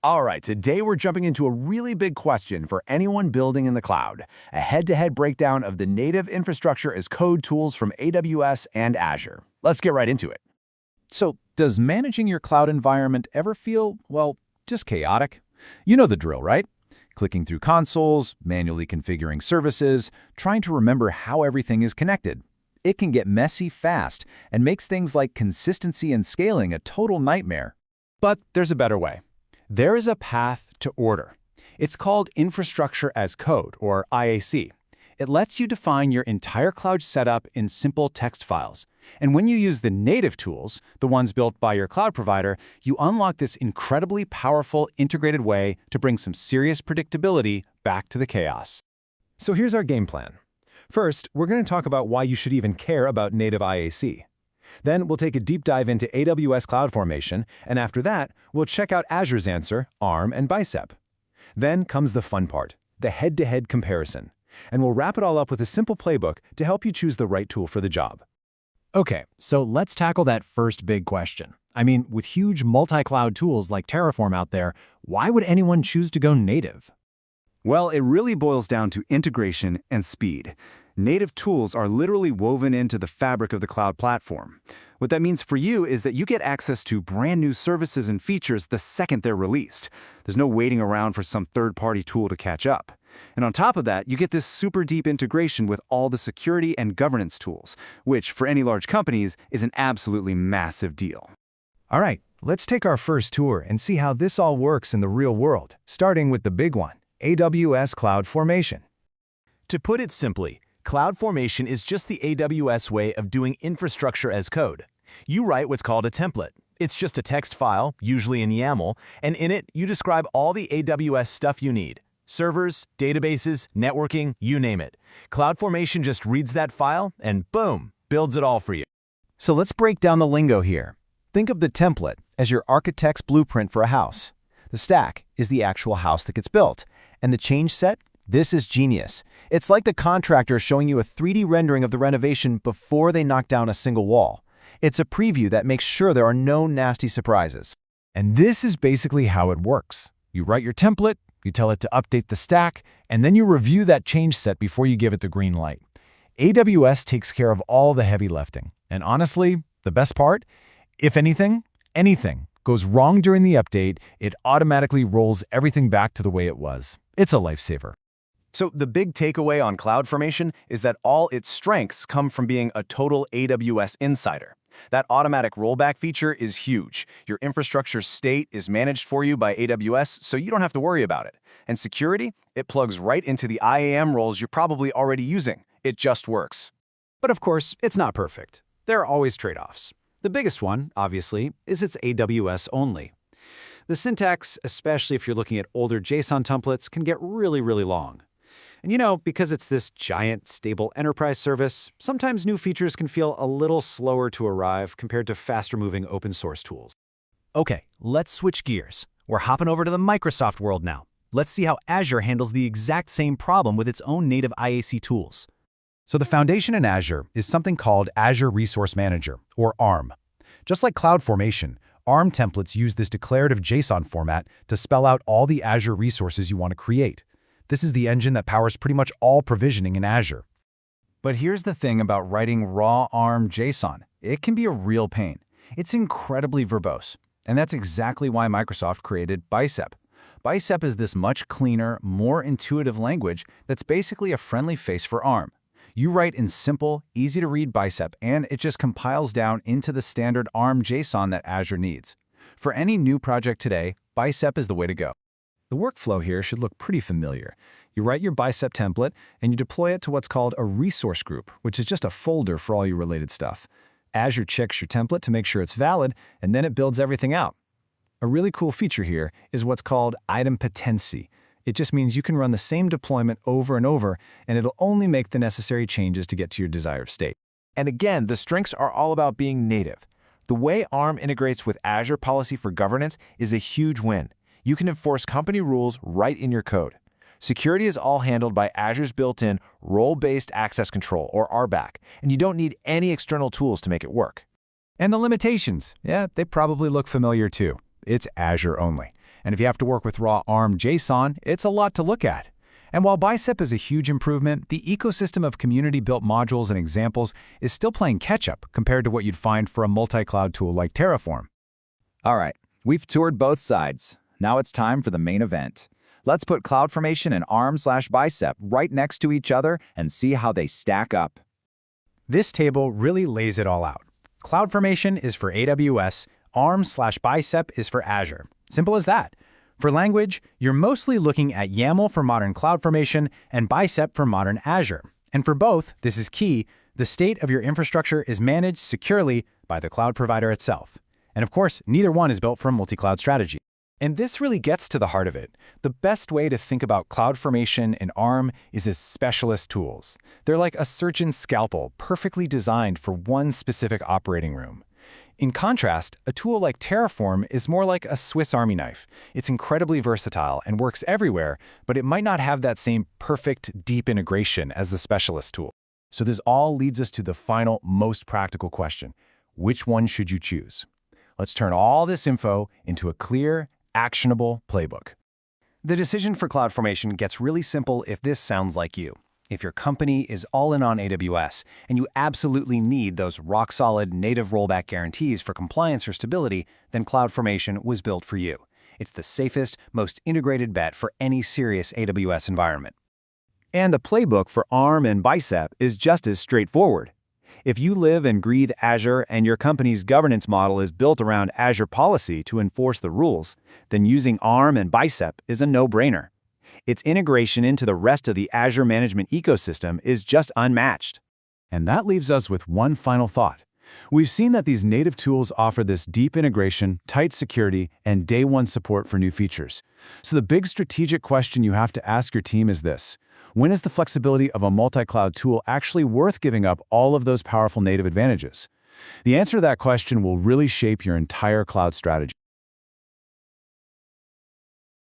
All right, today we're jumping into a really big question for anyone building in the cloud, a head-to-head breakdown of the native infrastructure as code tools from AWS and Azure. Let's get right into it. So, does managing your cloud environment ever feel, well, just chaotic? You know the drill, right? Clicking through consoles, manually configuring services, trying to remember how everything is connected. It can get messy fast and makes things like consistency and scaling a total nightmare. But there's a better way. There is a path to order. It's called Infrastructure as Code, or IAC. It lets you define your entire cloud setup in simple text files. And when you use the native tools, the ones built by your cloud provider, you unlock this incredibly powerful integrated way to bring some serious predictability back to the chaos. So here's our game plan. First, we're going to talk about why you should even care about native IAC. Then we'll take a deep dive into AWS CloudFormation, and after that, we'll check out Azure's answer, ARM and Bicep. Then comes the fun part, the head-to-head comparison. And we'll wrap it all up with a simple playbook to help you choose the right tool for the job. Okay, so let's tackle that first big question. I mean, with huge multi-cloud tools like Terraform out there, why would anyone choose to go native? Well, it really boils down to integration and speed. Native tools are literally woven into the fabric of the cloud platform. What that means for you is that you get access to brand new services and features the second they're released. There's no waiting around for some third-party tool to catch up. And on top of that, you get this super deep integration with all the security and governance tools, which for any large companies is an absolutely massive deal. All right, let's take our first tour and see how this all works in the real world, starting with the big one, AWS CloudFormation. To put it simply, CloudFormation is just the AWS way of doing infrastructure as code. You write what's called a template. It's just a text file, usually in YAML, and in it, you describe all the AWS stuff you need. Servers, databases, networking, you name it. CloudFormation just reads that file and boom, builds it all for you. So let's break down the lingo here. Think of the template as your architect's blueprint for a house. The stack is the actual house that gets built. And the change set? This is genius. It's like the contractor showing you a 3D rendering of the renovation before they knock down a single wall. It's a preview that makes sure there are no nasty surprises. And this is basically how it works. You write your template, you tell it to update the stack, and then you review that change set before you give it the green light. AWS takes care of all the heavy lifting. And honestly, the best part? If anything goes wrong during the update, it automatically rolls everything back to the way it was. It's a lifesaver. So the big takeaway on CloudFormation is that all its strengths come from being a total AWS insider. That automatic rollback feature is huge. Your infrastructure state is managed for you by AWS, so you don't have to worry about it. And security? It plugs right into the IAM roles you're probably already using. It just works. But of course, it's not perfect. There are always trade-offs. The biggest one, obviously, is it's AWS only. The syntax, especially if you're looking at older JSON templates, can get really long. And because it's this giant, stable enterprise service, sometimes new features can feel a little slower to arrive compared to faster-moving open-source tools. Okay, let's switch gears. We're hopping over to the Microsoft world now. Let's see how Azure handles the exact same problem with its own native IAC tools. So the foundation in Azure is something called Azure Resource Manager, or ARM. Just like CloudFormation, ARM templates use this declarative JSON format to spell out all the Azure resources you want to create. This is the engine that powers pretty much all provisioning in Azure. But here's the thing about writing raw ARM JSON. It can be a real pain. It's incredibly verbose. And that's exactly why Microsoft created Bicep. Bicep is this much cleaner, more intuitive language that's basically a friendly face for ARM. You write in simple, easy-to-read Bicep, and it just compiles down into the standard ARM JSON that Azure needs. For any new project today, Bicep is the way to go. The workflow here should look pretty familiar. You write your Bicep template, and you deploy it to what's called a resource group, which is just a folder for all your related stuff. Azure checks your template to make sure it's valid, and then it builds everything out. A really cool feature here is what's called idempotency. It just means you can run the same deployment over and over, and it'll only make the necessary changes to get to your desired state. And again, the strengths are all about being native. The way ARM integrates with Azure Policy for Governance is a huge win. You can enforce company rules right in your code. Security is all handled by Azure's built-in Role-Based Access Control, or RBAC, and you don't need any external tools to make it work. And the limitations, yeah, they probably look familiar too. It's Azure only. And if you have to work with raw ARM JSON, it's a lot to look at. And while Bicep is a huge improvement, the ecosystem of community-built modules and examples is still playing catch-up compared to what you'd find for a multi-cloud tool like Terraform. All right, we've toured both sides. Now it's time for the main event. Let's put CloudFormation and ARM/Bicep right next to each other and see how they stack up. This table really lays it all out. CloudFormation is for AWS, ARM/Bicep is for Azure. Simple as that. For language, you're mostly looking at YAML for modern CloudFormation and Bicep for modern Azure. And for both, this is key, the state of your infrastructure is managed securely by the cloud provider itself. And of course, neither one is built for a multi-cloud strategy. And this really gets to the heart of it. The best way to think about CloudFormation and ARM is as specialist tools. They're like a surgeon's scalpel, perfectly designed for one specific operating room. In contrast, a tool like Terraform is more like a Swiss Army knife. It's incredibly versatile and works everywhere, but it might not have that same perfect, deep integration as the specialist tool. So this all leads us to the final, most practical question. Which one should you choose? Let's turn all this info into a clear, actionable playbook. The decision for CloudFormation gets really simple if this sounds like you. If your company is all in on AWS and you absolutely need those rock-solid native rollback guarantees for compliance or stability, then CloudFormation was built for you. It's the safest, most integrated bet for any serious AWS environment. And the playbook for ARM and Bicep is just as straightforward. If you live and breathe Azure and your company's governance model is built around Azure policy to enforce the rules, then using ARM and Bicep is a no-brainer. Its integration into the rest of the Azure management ecosystem is just unmatched. And that leaves us with one final thought. We've seen that these native tools offer this deep integration, tight security, and day-one support for new features. So the big strategic question you have to ask your team is this: when is the flexibility of a multi-cloud tool actually worth giving up all of those powerful native advantages? The answer to that question will really shape your entire cloud strategy.